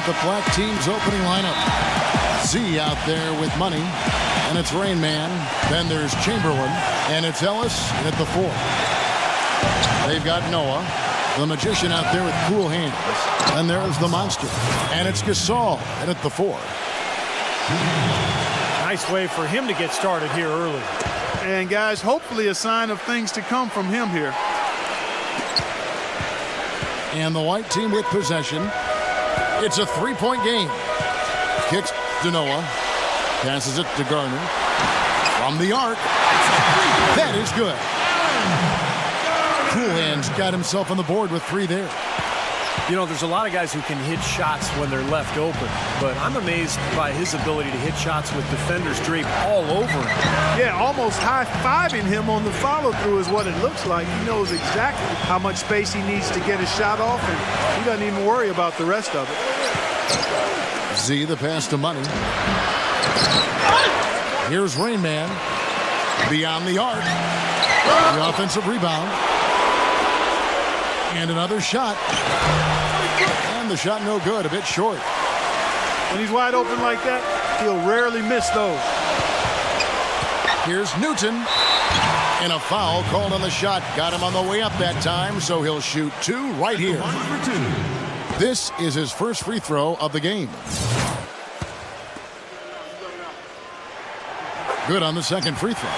at the black team's opening lineup. Z out there with money, and it's Rain Man. Then there's Chamberlain, and it's Ellis at the 4. They've got Noah, the magician out there with cool hands. And there's the monster, and it's Gasol at the 4. Nice way for him to get started here early. And guys, hopefully a sign of things to come from him here. And the white team with possession. It's a 3-point game. Kicks to Noah. Passes it to Garner. From the arc. That is good. Cool Hands got himself on the board with 3 there. You know, there's a lot of guys who can hit shots when they're left open, but I'm amazed by his ability to hit shots with defenders draped all over him. Yeah, almost high-fiving him on the follow-through is what it looks like. He knows exactly how much space he needs to get his shot off, and he doesn't even worry about the rest of it. Z, the pass to Money. Here's Rain Man. Beyond the arc. The offensive rebound. And another shot. And the shot no good, a bit short. When he's wide open like that, he'll rarely miss those. Here's Newton. And a foul called on the shot. Got him on the way up that time, so he'll shoot 2 right here. This is his first free throw of the game. Good on the second free throw.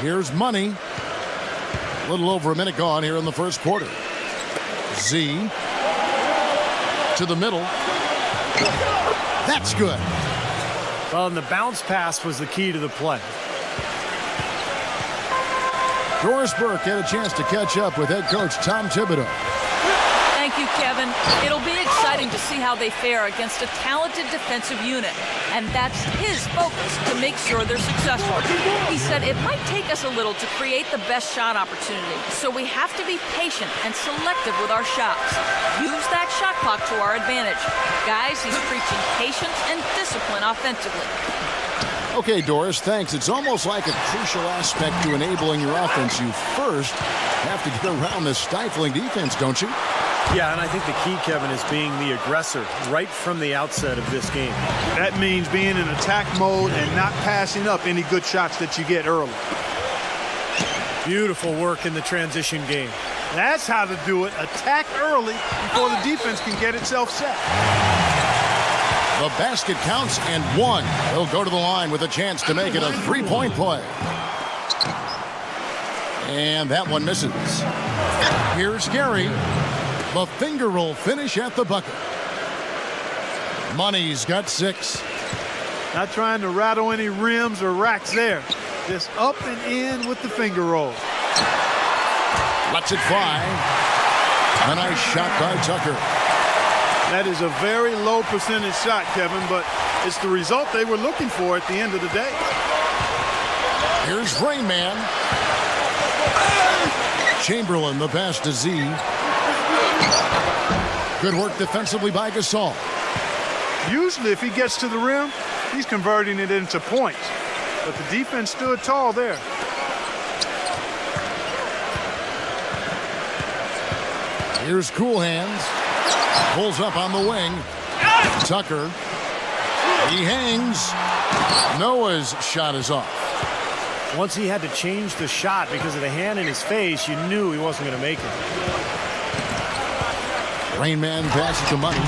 Here's Money. A little over a minute gone here in the first quarter. Z to the middle. That's good. Well, and the bounce pass was the key to the play. Doris Burke had a chance to catch up with head coach Tom Thibodeau. Thank you, Kevin. It'll be exciting to see how they fare against a talented defensive unit. And that's his focus, to make sure they're successful. He said it might take us a little to create the best shot opportunity, so we have to be patient and selective with our shots. Use that shot clock to our advantage. Guys, he's preaching patience and discipline offensively. Okay, Doris, thanks. It's almost like a crucial aspect to enabling your offense. You first have to get around the stifling defense, don't you? Yeah, and I think the key, Kevin, is being the aggressor right from the outset of this game. That means being in attack mode and not passing up any good shots that you get early. Beautiful work in the transition game. That's how to do it. Attack early before the defense can get itself set. The basket counts and 1. He'll go to the line with a chance to make it a 3-point play. And that one misses. Here's Gary. The finger roll finish at the bucket. Money's got 6. Not trying to rattle any rims or racks there. Just up and in with the finger roll. Lets it fly. A nice shot by Tucker. That is a very low percentage shot, Kevin, but it's the result they were looking for at the end of the day. Here's Rain Man. Chamberlain, the pass to Z. Good work defensively by Gasol. Usually if he gets to the rim, he's converting it into points. But the defense stood tall there. Here's Cool Hands. Pulls up on the wing. Tucker. He hangs. Noah's shot is off. Once he had to change the shot because of the hand in his face, you knew he wasn't going to make it. Rain Man passes to Money.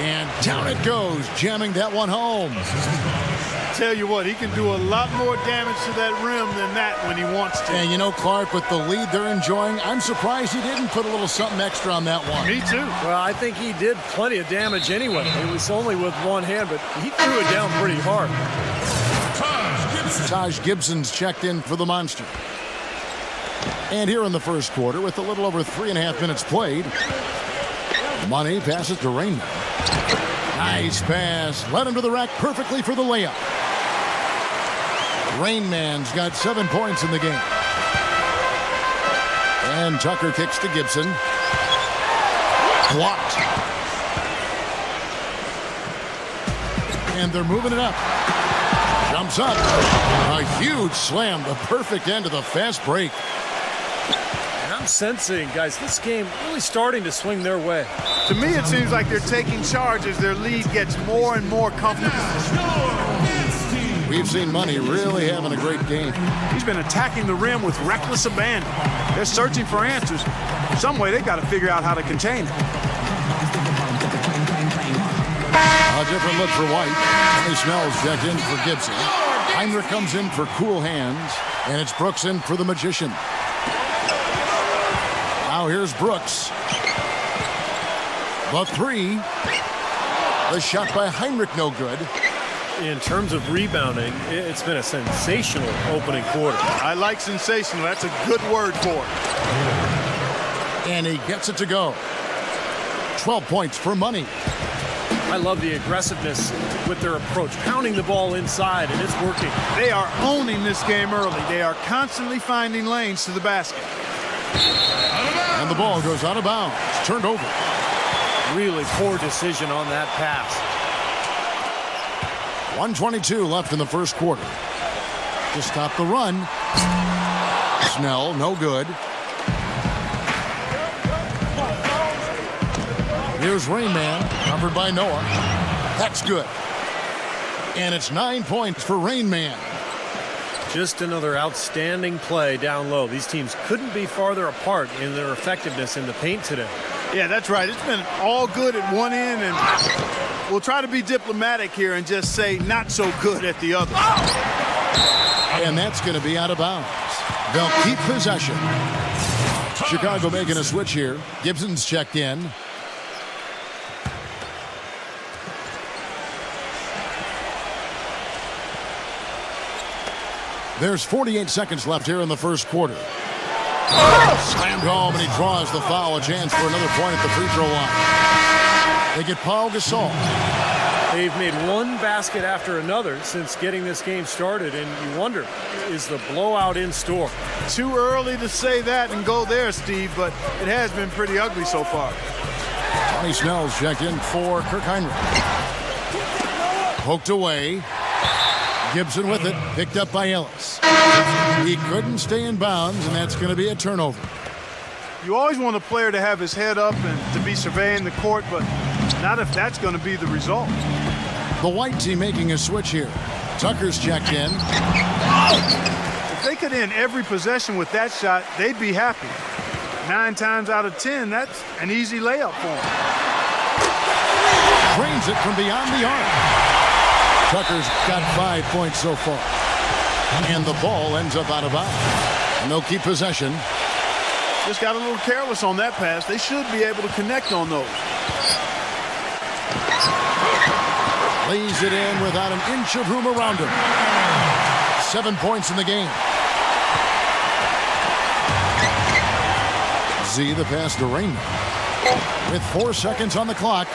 And down it goes, jamming that one home. Tell you what, he can do a lot more damage to that rim than that when he wants to. And you know, Clark, with the lead they're enjoying, I'm surprised he didn't put a little something extra on that one. Me too. Well, I think he did plenty of damage anyway. It was only with one hand, but he threw it down pretty hard. Taj Gibson's checked in for the Monster. And here in the first quarter, with a little over 3.5 minutes played, Money passes to Rain Man. Nice pass. Led him to the rack perfectly for the layup. Rain Man's got 7 points in the game. And Tucker kicks to Gibson. Blocked. And they're moving it up. Jumps up. A huge slam. The perfect end of the fast break. sensing, guys, this game really starting to swing their way. To me, it seems like they're taking charge as their lead gets more and more comfortable. We've seen Money really having a great game. He's been attacking the rim with reckless abandon. They're searching for answers. Some way they got to figure out how to contain it. A different look for White. Tony Snell's checked in for Gibson. Heinrich comes in for cool hands, and it's Brooks in for the Magician. Now here's Brooks. The three. The shot by Heinrich, no good. In terms of rebounding, it's been a sensational opening quarter. I like sensational. That's a good word for it. And he gets it to go. 12 points for Money. I love the aggressiveness with their approach, pounding the ball inside, and it's working. They are owning this game early. They are constantly finding lanes to the basket. And the ball goes out of bounds. Turned over. Really poor decision on that pass. 1:22 left in the first quarter. To stop the run. Snell, no good. Here's Rain Man, covered by Noah. That's good. And it's 9 points for Rain Man. Just another outstanding play down low. These teams couldn't be farther apart in their effectiveness in the paint today. Yeah, that's right. It's been all good at one end, and we'll try to be diplomatic here and just say not so good at the other. And that's going to be out of bounds. They'll keep possession. Chicago making a switch here. Gibson's checked in. There's 48 seconds left here in the first quarter. Slammed home, and he draws the foul. A chance for another point at the free throw line. They get Paul Gasol. They've made one basket after another since getting this game started, and you wonder, is the blowout in store? Too early to say that and go there, Steve, but it has been pretty ugly so far. Tony Snell's checked in for Kirk Heinrich. Poked away. Gibson with it, picked up by Ellis. He couldn't stay in bounds, and that's going to be a turnover. You always want a player to have his head up and to be surveying the court, but not if that's going to be the result. The white team making a switch here. Tucker's checked in. If they could end every possession with that shot, they'd be happy. 9 times out of 10, that's an easy layup for them. Drains it from beyond the arc. Tucker's got 5 points so far. And the ball ends up out of bounds. And they'll keep possession. Just got a little careless on that pass. They should be able to connect on those. Lays it in without an inch of room around him. 7 points in the game. Z, the pass to Rain. With 4 seconds on the clock.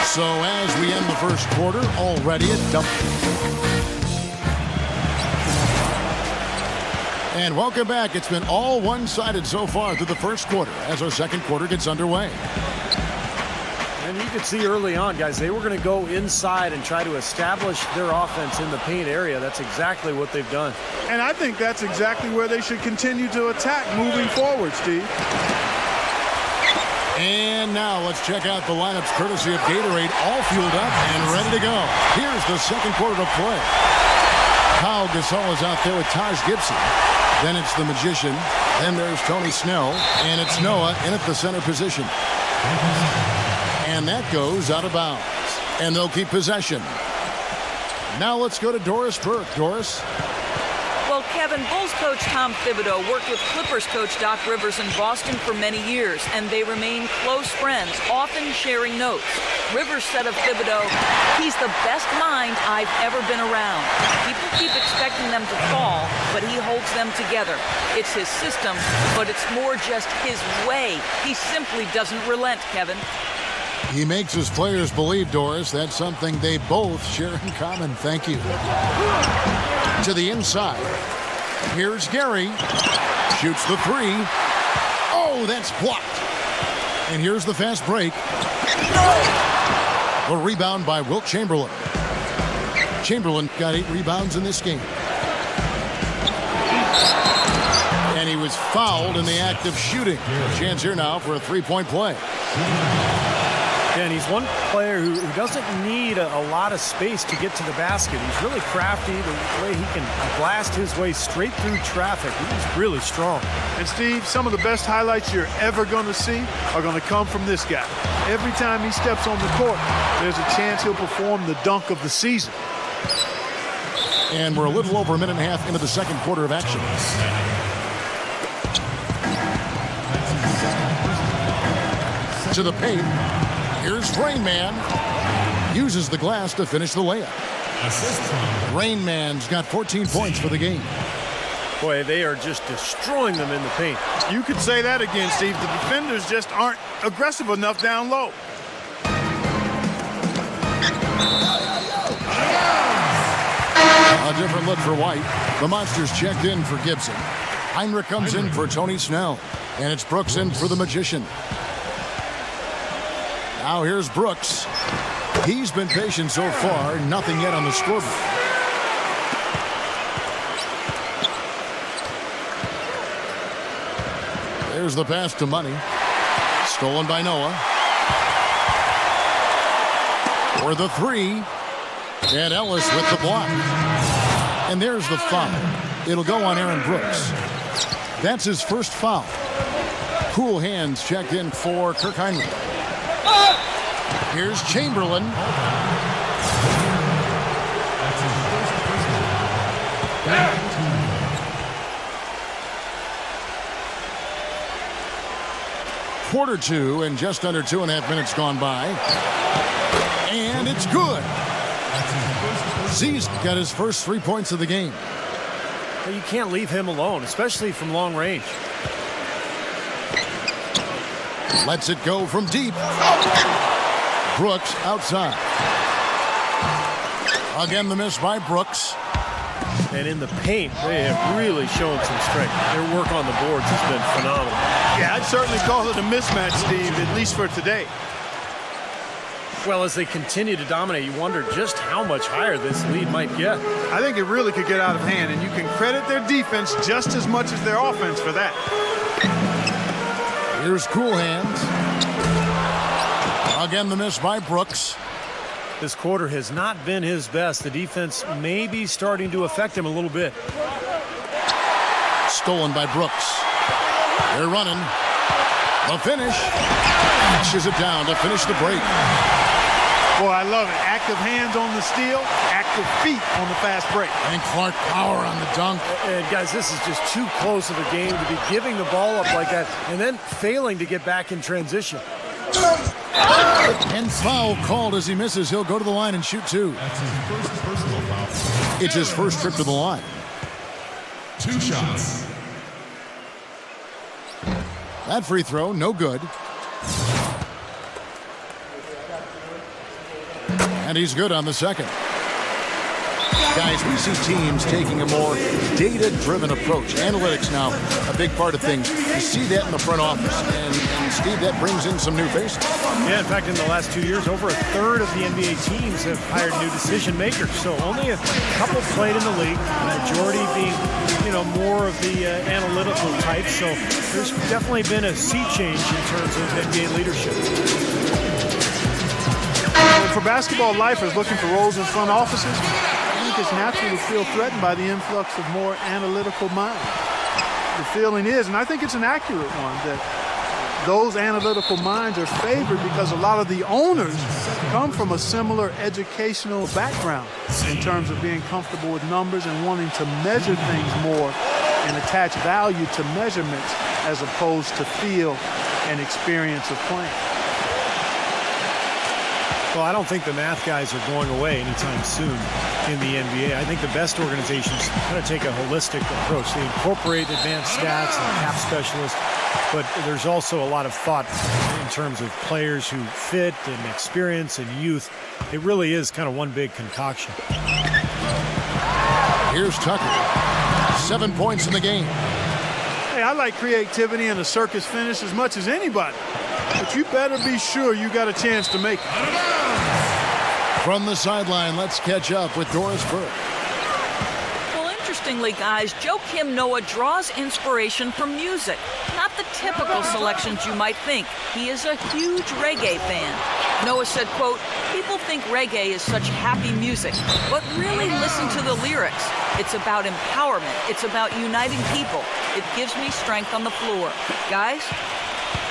So as we end the first quarter, already a double. And welcome back. It's been all one-sided so far through the first quarter as our second quarter gets underway. And you could see early on, guys, they were going to go inside and try to establish their offense in the paint area. That's exactly what they've done. And I think that's exactly where they should continue to attack moving forward, Steve. And now let's check out the lineups courtesy of Gatorade, all fueled up and ready to go. Here's the second quarter of play. Paul Gasol is out there with Taj Gibson. Then it's the Magician. Then there's Tony Snell. And it's Noah in at the center position. And that goes out of bounds. And they'll keep possession. Now let's go to Doris Burke. Doris? Well, Kevin, Bulls coach Tom Thibodeau worked with Clippers coach Doc Rivers in Boston for many years, and they remain close friends, often sharing notes. Rivers said of Thibodeau, "He's the best mind I've ever been around. People keep expecting them to fall, but he holds them together. It's his system, but it's more just his way. He simply doesn't relent, Kevin." He makes his players believe, Doris. That's something they both share in common. Thank you. To the inside. Here's Gary. Shoots the three. Oh, that's blocked. And here's the fast break. The rebound by Wilt Chamberlain. Chamberlain got 8 rebounds in this game. And he was fouled in the act of shooting. Chance here now for a three-point play. And he's one player who doesn't need a lot of space to get to the basket. He's really crafty, the way he can blast his way straight through traffic. He's really strong. And Steve, some of the best highlights you're ever going to see are going to come from this guy. Every time he steps on the court, there's a chance he'll perform the dunk of the season. And we're a little over a minute and a half into the second quarter of action. To the paint. Here's Rain Man. Uses the glass to finish the layup. Rain Man's got 14 points for the game. Boy, they are just destroying them in the paint. You could say that again, Steve. The defenders just aren't aggressive enough down low. A different look for White. The Monsters checked in for Gibson. Heinrich comes in for Tony Snell. And it's Brooks in for the Magician. Now here's Brooks. He's been patient so far. Nothing yet on the scoreboard. There's the pass to Money. Stolen by Noah. For the three. And Ellis with the block. And there's the foul. It'll go on Aaron Brooks. That's his first foul. Cool hands checked in for Kirk Heinrich. Here's Chamberlain. Quarter two and just under 2.5 minutes gone by. And it's good. Z's got his first 3 points of the game. You can't leave him alone, especially from long range. Lets it go from deep. Brooks outside. Again, the miss by Brooks. And in the paint, they have really shown some strength. Their work on the boards has been phenomenal. Yeah, I'd certainly call it a mismatch, Steve, at least for today. Well, as they continue to dominate, you wonder just how much higher this lead might get. I think it really could get out of hand, and you can credit their defense just as much as their offense for that. Here's Cool Hands. Again, the miss by Brooks. This quarter has not been his best. The defense may be starting to affect him a little bit. Stolen by Brooks. They're running. The finish. Dashes it down to finish the break. Boy, I love it. Active hands on the steal, active feet on the fast break. And Clark power on the dunk. And guys, this is just too close of a game to be giving the ball up like that and then failing to get back in transition. And foul called as he misses. He'll go to the line and shoot two. That's his first personal foul. It's his first trip to the line. 2 shots. That free throw, no good. And he's good on the second. Guys, we see teams taking a more data-driven approach. Analytics now, a big part of things. You see that in the front office. And Steve, that brings in some new faces. Yeah, in fact, in the last 2 years, over a third of the NBA teams have hired new decision makers. So only a couple played in the league, the majority being, more of the analytical type. So there's definitely been a sea change in terms of NBA leadership. For basketball lifers looking for roles in front offices, I think it's natural to feel threatened by the influx of more analytical minds. The feeling is, and I think it's an accurate one, that those analytical minds are favored because a lot of the owners come from a similar educational background in terms of being comfortable with numbers and wanting to measure things more and attach value to measurements as opposed to feel and experience of playing. Well, I don't think the math guys are going away anytime soon in the NBA. I think the best organizations kind of take a holistic approach. They incorporate advanced stats and cap specialists, but there's also a lot of thought in terms of players who fit and experience and youth. It really is kind of one big concoction. Here's Tucker. 7 points in the game. Hey, I like creativity and a circus finish as much as anybody, but you better be sure you got a chance to make it. From the sideline, let's catch up with Doris Burke. Well, interesting Interestingly, guys, Joakim Noah draws inspiration from music. Not the typical selections you might think. He is a huge reggae fan. Noah said, quote, "People think reggae is such happy music, but really listen to the lyrics. It's about empowerment. It's about uniting people. It gives me strength on the floor." Guys?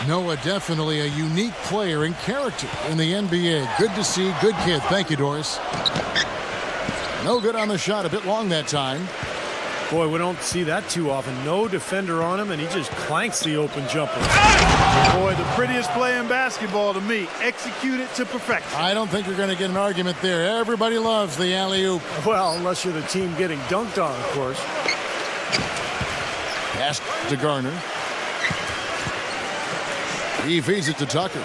Noah, definitely a unique player and character in the NBA. Good to see. Good kid. Thank you, Doris. No good on the shot. A bit long that time. Boy, we don't see that too often. No defender on him, and he just clanks the open jumper. Boy, the prettiest play in basketball to me. Executed to perfection. I don't think you're going to get an argument there. Everybody loves the alley-oop. Well, unless you're the team getting dunked on, of course. Pass to Garner. He feeds it to Tucker.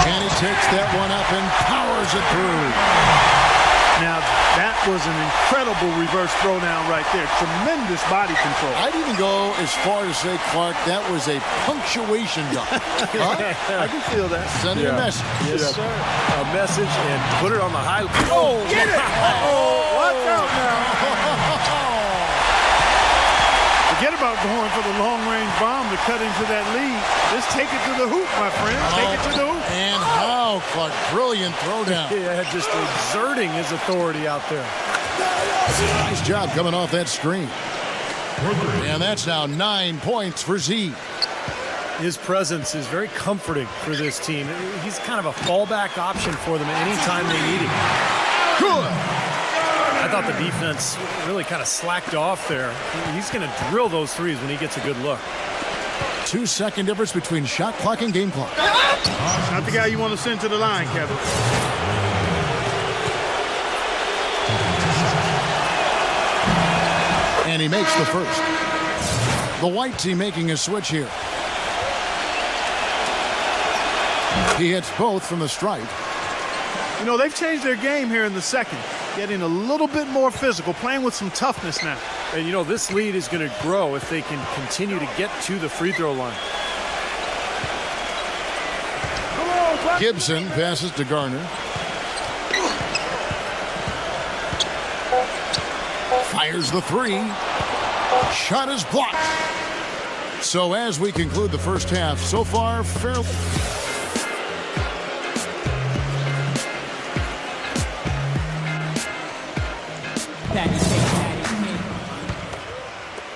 And he takes that one up and powers it through. Now, that was an incredible reverse throwdown right there. Tremendous body control. I'd even go as far to say, Clark, that was a punctuation dunk. I can feel that. Sending a message. Yes, sir. A message and put it on the high. Oh, get it! Watch out now. Forget about going for the long-range bomb to cut into that lead. Just take it to the hoop, my friend. Take it to the hoop. And how, Clark, brilliant throwdown. Yeah, just exerting his authority out there. Nice job coming off that screen. And that's now 9 points for Z. His presence is very comforting for this team. He's kind of a fallback option for them anytime they need him. Good. I thought the defense really kind of slacked off there. He's going to drill those threes when he gets a good look. 2-second difference between shot clock and game clock. Not the guy you want to send to the line, Kevin. And he makes the first. The white team making a switch here. He hits both from the stripe. You know, they've changed their game here in the second. Getting a little bit more physical, playing with some toughness now. And, you know, this lead is going to grow if they can continue to get to the free throw line. Gibson passes to Garner. Fires the three. Shot is blocked. So as we conclude the first half, so far, fairly...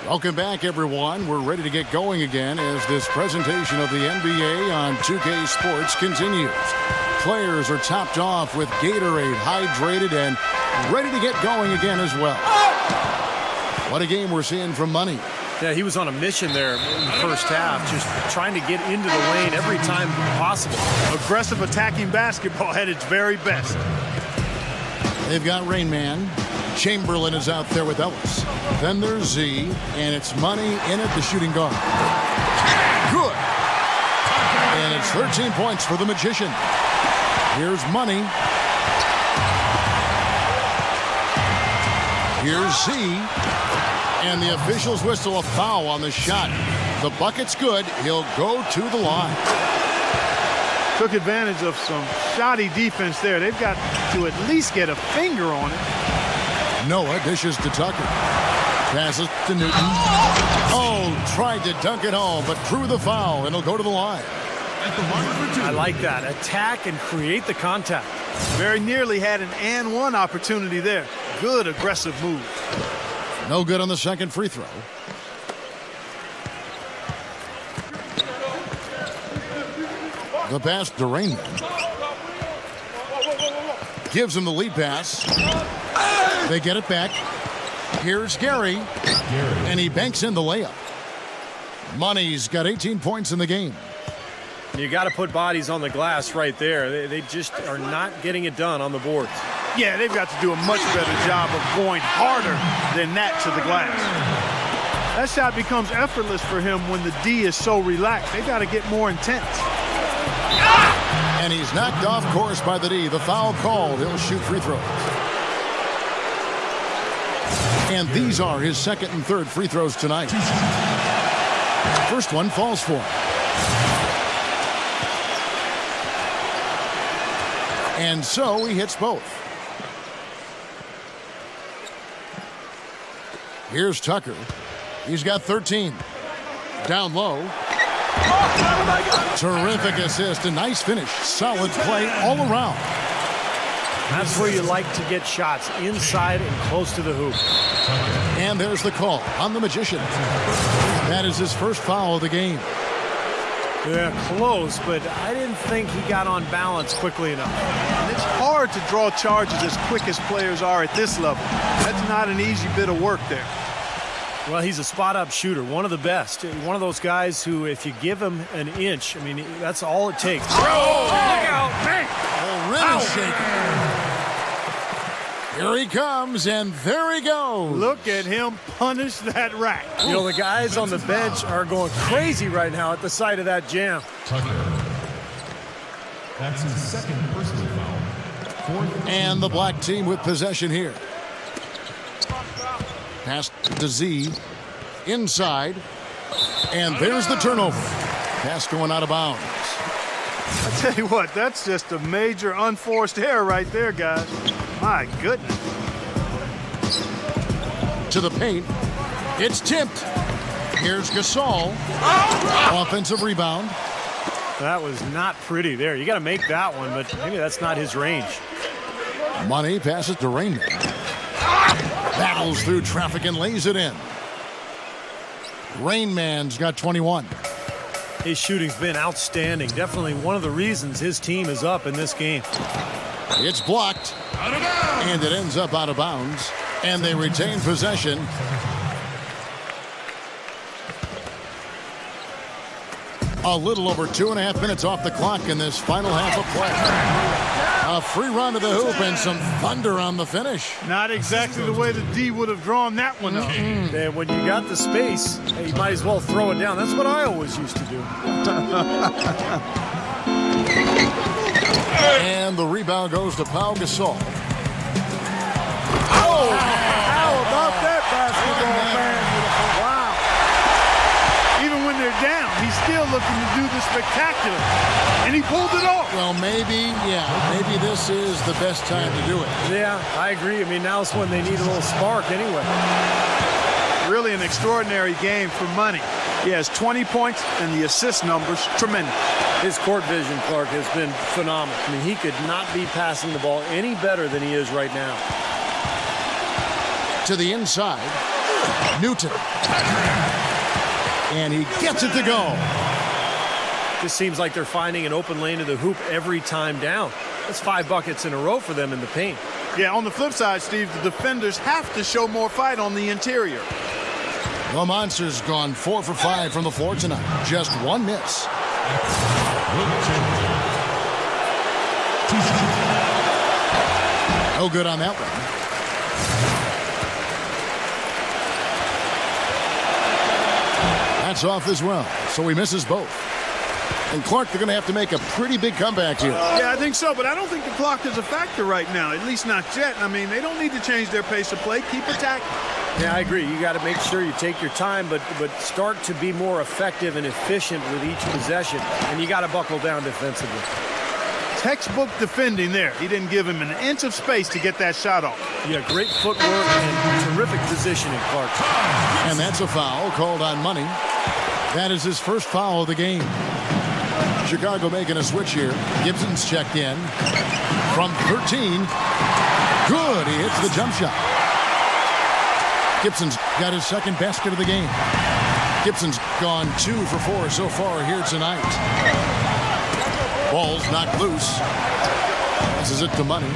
Welcome back, everyone. We're ready to get going again as this presentation of the NBA on 2K Sports continues. Players are topped off with Gatorade, hydrated, and ready to get going again as well. What a game we're seeing from Money. Yeah, he was on a mission there in the first half, just trying to get into the lane every time possible. Aggressive attacking basketball at its very best. They've got Rain Man. Chamberlain is out there with Ellis. Then there's Z, and it's Money in at the shooting guard. Good. And it's 13 points for the Magician. Here's Money. Here's Z. And the officials whistle a foul on the shot. The bucket's good. He'll go to the line. Took advantage of some shoddy defense there. They've got to at least get a finger on it. Noah dishes to Tucker. Passes to Newton. Oh, tried to dunk it home, but Krew the foul, and he'll go to the line. I like that. Attack and create the contact. Very nearly had an and one opportunity there. Good aggressive move. No good on the second free throw. The pass to Rain. Gives him the lead pass. They get it back. Here's Gary. And he banks in the layup. Money's got 18 points in the game. You got to put bodies on the glass right there. They just are not getting it done on the boards. Yeah, they've got to do a much better job of going harder than that to the glass. That shot becomes effortless for him when the D is so relaxed. They got to get more intense. And he's knocked off course by the D. The foul called. He'll shoot free throws. And these are his second and third free throws tonight. First one falls for him. And so he hits both. Here's Tucker. He's got 13. Down low. Terrific assist. A nice finish. Solid play all around. That's where you like to get shots, inside and close to the hoop. And there's the call on the Magician. That is his first foul of the game. Yeah, close, but I didn't think he got on balance quickly enough. And it's hard to draw charges as quick as players are at this level. That's not an easy bit of work there. Well, he's a spot-up shooter, one of the best. One of those guys who, if you give him an inch, I mean, that's all it takes. Oh, look out, man! Really shaking. Here he comes, and there he goes. Look at him punish that rack. You know, the guys on the bench are going crazy right now at the sight of that jam. Tucker. That's his second personal foul. Fourth. And the black team with possession here. Pass to Z. Inside. And there's the turnover. Pass going out of bounds. I tell you what, that's just a major unforced error right there, guys. My goodness. To the paint. It's tipped. Here's Gasol. Offensive rebound. That was not pretty there. You got to make that one, but maybe that's not his range. Money passes to Rainman. Battles through traffic and lays it in. Rainman's got 21. His shooting's been outstanding. Definitely one of the reasons his team is up in this game. It's blocked. And it ends up out of bounds. And they retain possession. A little over 2.5 minutes off the clock in this final half of play. A free run to the hoop and some thunder on the finish. Not exactly the way the D would have drawn that one up. And when you got the space, you might as well throw it down. That's what I always used to do. And the rebound goes to Pau Gasol. Oh, how about that basketball, man? Wow. Even when they're down, he's still looking to do the spectacular. And he pulled it off. Well, maybe this is the best time to do it. Yeah, I agree. I mean, now's when they need a little spark anyway. Really an extraordinary game for money. He has 20 points, and the assist numbers, tremendous. His court vision, Clark, has been phenomenal. I mean, he could not be passing the ball any better than he is right now. To the inside, Newton. And he gets it to go. This seems like they're finding an open lane to the hoop every time down. That's 5 buckets in a row for them in the paint. Yeah, on the flip side, Steve, the defenders have to show more fight on the interior. The Monsters gone 4 for 5 from the floor tonight. Just 1 miss. No good on that one. That's off as well, so he misses both. And Clark, they're going to have to make a pretty big comeback here. Yeah, I think so, but I don't think the clock is a factor right now, at least not yet. I mean, they don't need to change their pace of play. Keep attacking. Yeah, I agree. You got to make sure you take your time, but start to be more effective and efficient with each possession, and you got to buckle down defensively. Textbook defending there. He didn't give him an inch of space to get that shot off. Yeah, great footwork and terrific positioning, Clark. And that's a foul called on Money. That is his first foul of the game. Chicago making a switch here. Gibson's checked in from 13. Good. He hits the jump shot. Gibson's got his second basket of the game. Gibson's gone 2 for 4 so far here tonight. Ball's knocked loose. This is it to Money.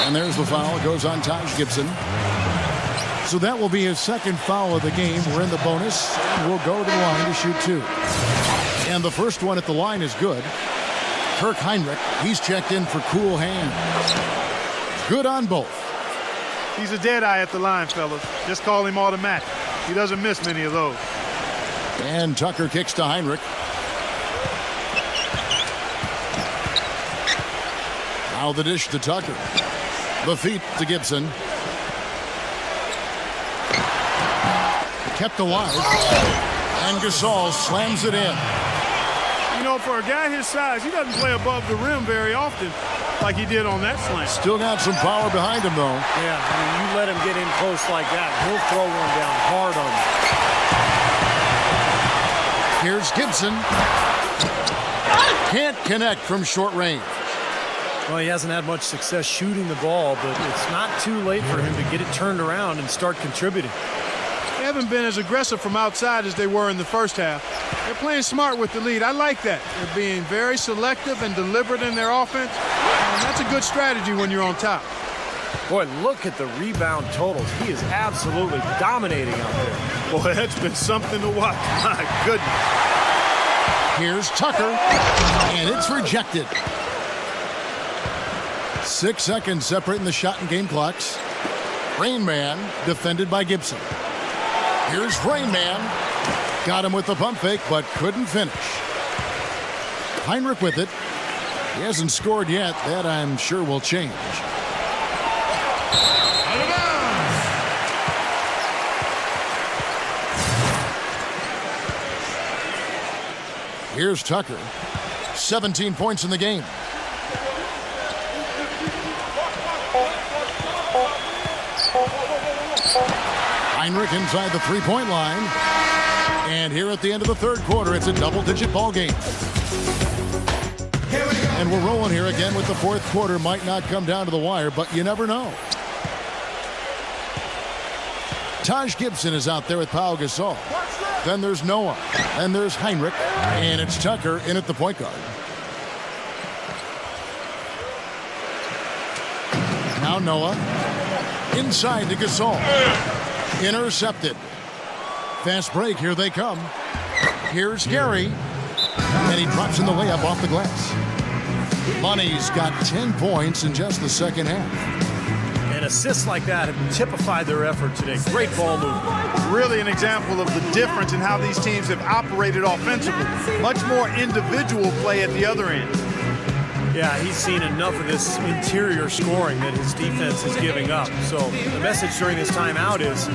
And there's the foul. It goes on Taj Gibson. So that will be his second foul of the game. We're in the bonus. We'll go to the line to shoot 2. And the first one at the line is good. Kirk Heinrich, he's checked in for cool hands. Good on both. He's a dead eye at the line, fellas. Just call him automatic. He doesn't miss many of those. And Tucker kicks to Heinrich. Now the dish to Tucker. The feet to Gibson. Kept alive. And Gasol slams it in. You know, for a guy his size, he doesn't play above the rim very often. like he did on that slam. Still got some power behind him, though. Yeah, I mean, you let him get in close like that, he'll throw one down hard on you. Here's Gibson. Can't connect from short range. Well, he hasn't had much success shooting the ball, but it's not too late for him to get it turned around and start contributing. They haven't been as aggressive from outside as they were in the first half. They're playing smart with the lead. I like that. They're being very selective and deliberate in their offense, and that's a good strategy when you're on top. Boy, look at the rebound totals. He is absolutely dominating out there. Boy, that's been something to watch. My goodness. Here's Tucker, and it's rejected. 6 seconds separating the shot and game clocks. Rain Man defended by Gibson. Here's Rain Man. Got him with the pump fake, but couldn't finish. Heinrich with it. He hasn't scored yet. That, I'm sure, will change. Here's Tucker. 17 points in the game. Heinrich inside the three-point line. And here at the end of the third quarter, it's a double-digit ball game. And we're rolling here again with the fourth quarter. Might not come down to the wire, but you never know. Taj Gibson is out there with Pau Gasol. Then there's Noah. Then there's Heinrich. And it's Tucker in at the point guard. Now Noah. Inside to Gasol. Intercepted. Fast break. Here they come. Here's Gary. And he drops in the layup off the glass. Money's got 10 points in just the second half. And assists like that have typified their effort today. Great ball movement. Really an example of the difference in how these teams have operated offensively. Much more individual play at the other end. Yeah, he's seen enough of this interior scoring that his defense is giving up. So the message during this timeout is to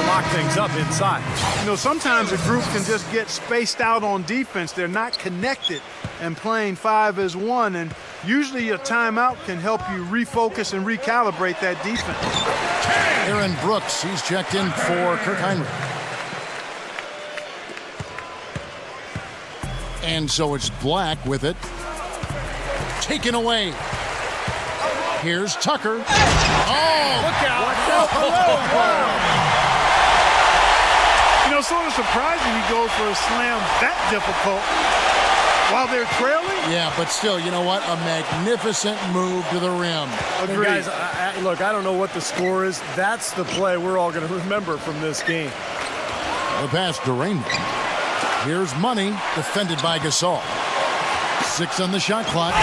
lock things up inside. You know, sometimes a group can just get spaced out on defense. They're not connected and playing 5 as 1. And usually a timeout can help you refocus and recalibrate that defense. Aaron Brooks, he's checked in for Kirk Heinrich. And so it's Black with it. Taken away. Here's Tucker. Oh, look out. You know, sort of surprising he goes for a slam that difficult while they're trailing. Yeah, but still, you know what? A magnificent move to the rim. Agreed. Guys, look, I don't know what the score is. That's the play we're all going to remember from this game. The pass to Rainbow. Here's Money, defended by Gasol. 6 on the shot clock.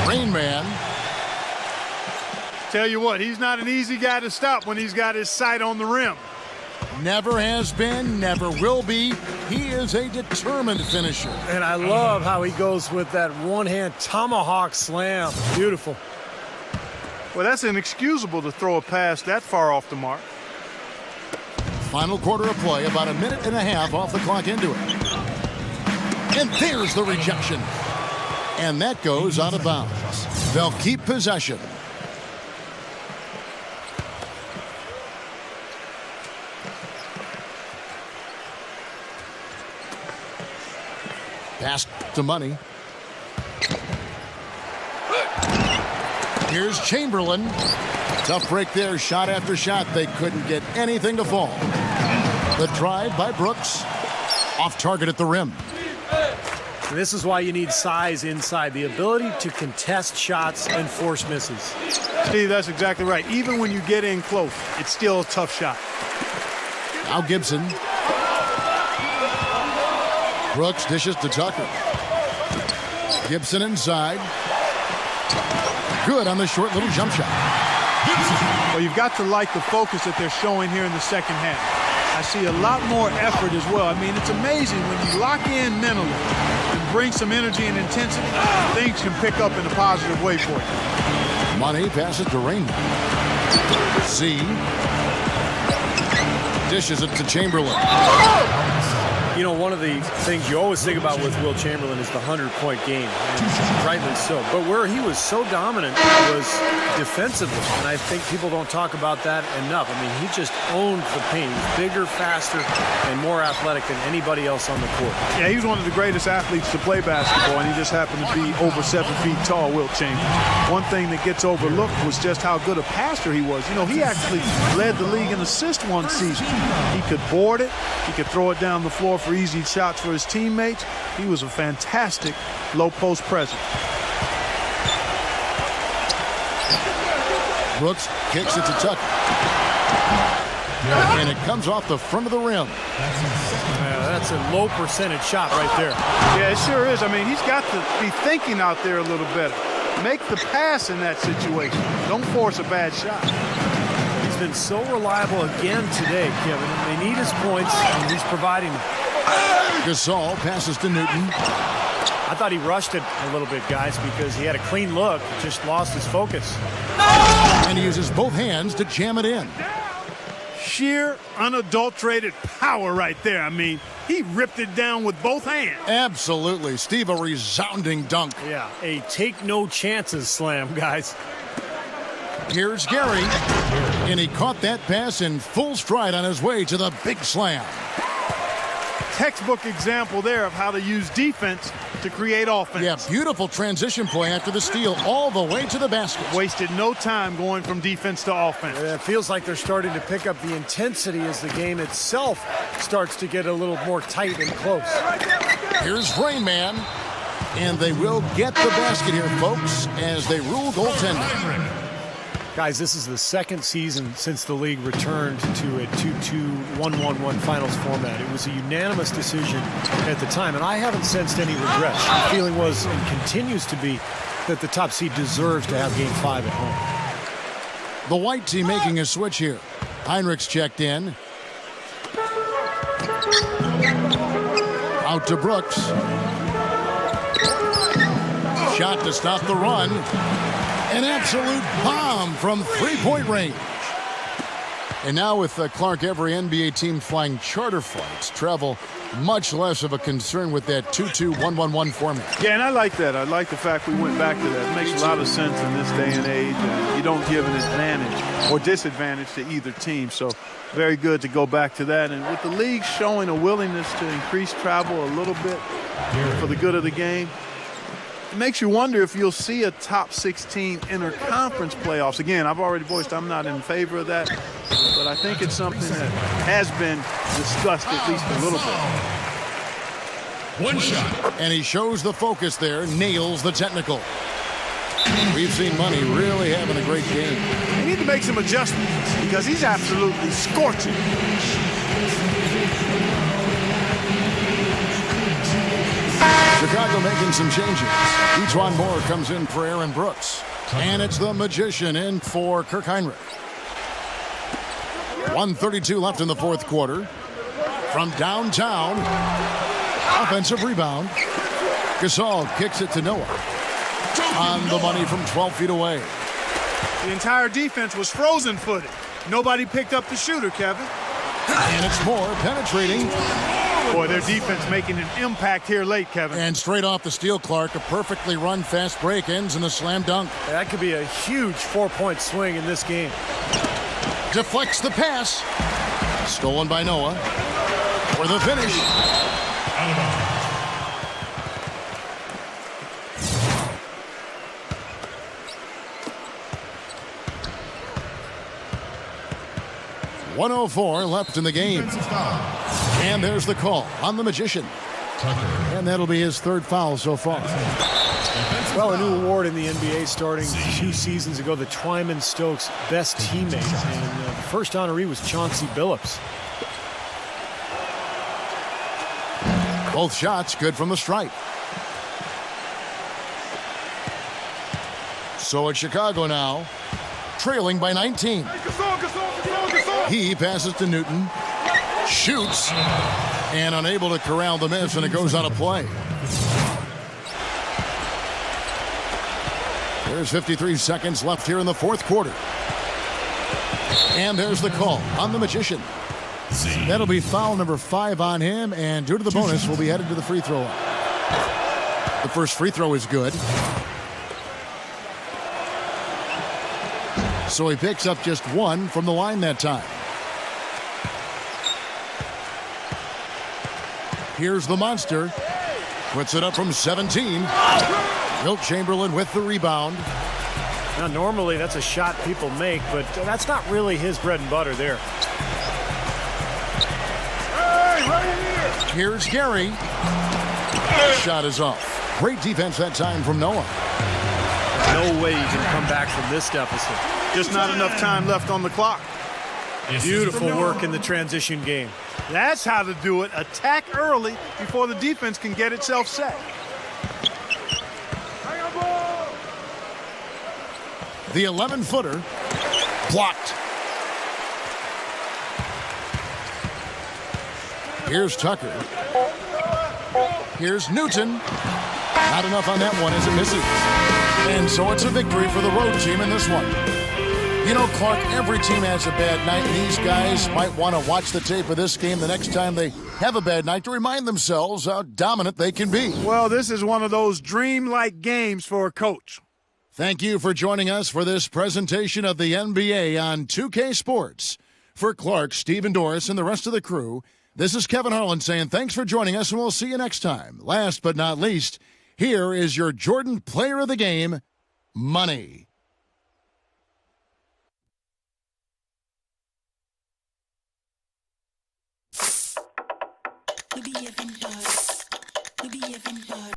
Rain Man. Tell you what, he's not an easy guy to stop when he's got his sight on the rim. Never has been, never will be. He is a determined finisher. And I love how he goes with that one-hand tomahawk slam. Beautiful. Well, that's inexcusable to throw a pass that far off the mark. Final quarter of play, about a minute and a half off the clock into it. And there's the rejection. And that goes out of bounds. They'll keep possession. Pass to Money. Here's Chamberlain. Tough break there, shot after shot. They couldn't get anything to fall. The drive by Brooks. Off target at the rim. And this is why you need size inside, the ability to contest shots and force misses. Steve, that's exactly right. Even when you get in close, it's still a tough shot. Now Gibson. Brooks dishes to Tucker. Gibson inside. Good on the short little jump shot. Well, you've got to like the focus that they're showing here in the second half. I see a lot more effort as well. I mean, it's amazing when you lock in mentally and bring some energy and intensity, things can pick up in a positive way for you. Money passes to Rainbow. Z dishes it to Chamberlain. You know, one of the things you always think about with Will Chamberlain is the 100-point game, and rightly so. But where he was so dominant was defensively, and I think people don't talk about that enough. I mean, he just owned the paint. He was bigger, faster, and more athletic than anybody else on the court. Yeah, he was one of the greatest athletes to play basketball, and he just happened to be over 7 feet tall, Wilt Chamberlain. One thing that gets overlooked was just how good a passer he was. You know, he actually led the league in assists one season. He could board it. He could throw it down the floor for easy shots for his teammates. He was a fantastic low-post presence. Brooks kicks it to Tucker. And it comes off the front of the rim. That's a low percentage shot right there. Yeah, it sure is. I mean, he's got to be thinking out there a little better. Make the pass in that situation. Don't force a bad shot. He's been so reliable again today, Kevin. They need his points, and he's providing them. Gasol passes to Newton. I thought he rushed it a little bit, guys, because he had a clean look, just lost his focus. And he uses both hands to jam it in. Sheer, unadulterated power right there. I mean, he ripped it down with both hands. Absolutely. Steve, a resounding dunk. Yeah, a take no chances slam, guys. Here's Gary. And he caught that pass in full stride on his way to the big slam. Textbook example there of how to use defense to create offense. Yeah, beautiful transition play after the steal all the way to the basket. Wasted no time going from defense to offense. It feels like they're starting to pick up the intensity as the game itself starts to get a little more tight and close. Here's Rain Man. And they will get the basket here, folks, as they rule goaltending. Guys, this is the second season since the league returned to a 2-2-1-1-1 finals format. It was a unanimous decision at the time, and I haven't sensed any regrets. The feeling was, and continues to be, that the top seed deserves to have Game 5 at home. The white team making a switch here. Heinrich's checked in. Out to Brooks. Shot to stop the run. An absolute bomb from three-point range. And now with Clark, every NBA team flying charter flights, travel much less of a concern with that 2-2-1-1-1 format. Yeah, and I like that. I like the fact we went back to that. It makes a lot of sense in this day and age. You don't give an advantage or disadvantage to either team. So very good to go back to that. And with the league showing a willingness to increase travel a little bit for the good of the game, it makes you wonder if you'll see a top 16 interconference playoffs. Again, I've already voiced I'm not in favor of that, but I think it's something that has been discussed at least a little bit. One shot. And he shows the focus there, nails the technical. We've seen Money really having a great game. They need to make some adjustments because he's absolutely scorching. Chicago making some changes. Etwan Moore comes in for Aaron Brooks. And it's the Magician in for Kirk Heinrich. 1:32 left in the fourth quarter. From downtown, offensive rebound. Gasol kicks it to Noah. On the money from 12 feet away. The entire defense was frozen-footed. Nobody picked up the shooter, Kevin. And it's Moore penetrating. Boy, their defense making an impact here late, Kevin. And straight off the steal, Clark, a perfectly run fast break ends in a slam dunk. That could be a huge 4-point swing in this game. Deflects the pass. Stolen by Noah. For the finish. .104 left in the game. And there's the call on the Magician. And that'll be his third foul so far. Well, a new award in the NBA starting 2 seasons ago, the Twyman Stokes Best Teammate. And the first honoree was Chauncey Billups. Both shots good from the stripe. So it's Chicago now, trailing by 19. He passes to Newton. Shoots. And unable to corral the miss, and it goes on a play. There's 53 seconds left here in the fourth quarter. And there's the call on the Magician. Z. That'll be foul number 5 on him, and due to the bonus, we'll be headed to the free throw line. The first free throw is good. So he picks up just 1 from the line that time. Here's the monster. Puts it up from 17. Wilt Chamberlain with the rebound. Now, normally that's a shot people make, but that's not really his bread and butter there. Hey, right here. Here's Gary. Shot is off. Great defense that time from Noah. No way you can come back from this deficit. Just not enough time left on the clock. Beautiful work in the transition game. That's how to do it. Attack early before the defense can get itself set. The 11-footer blocked. Here's Tucker. Here's Newton. Not enough on that one as it misses. And so it's a victory for the road team in this one. You know, Clark, every team has a bad night, and these guys might want to watch the tape of this game the next time they have a bad night to remind themselves how dominant they can be. Well, this is one of those dreamlike games for a coach. Thank you for joining us for this presentation of the NBA on 2K Sports. For Clark, Stephen Doris, and the rest of the crew, this is Kevin Harlan saying thanks for joining us, and we'll see you next time. Last but not least, here is your Jordan Player of the Game, Money.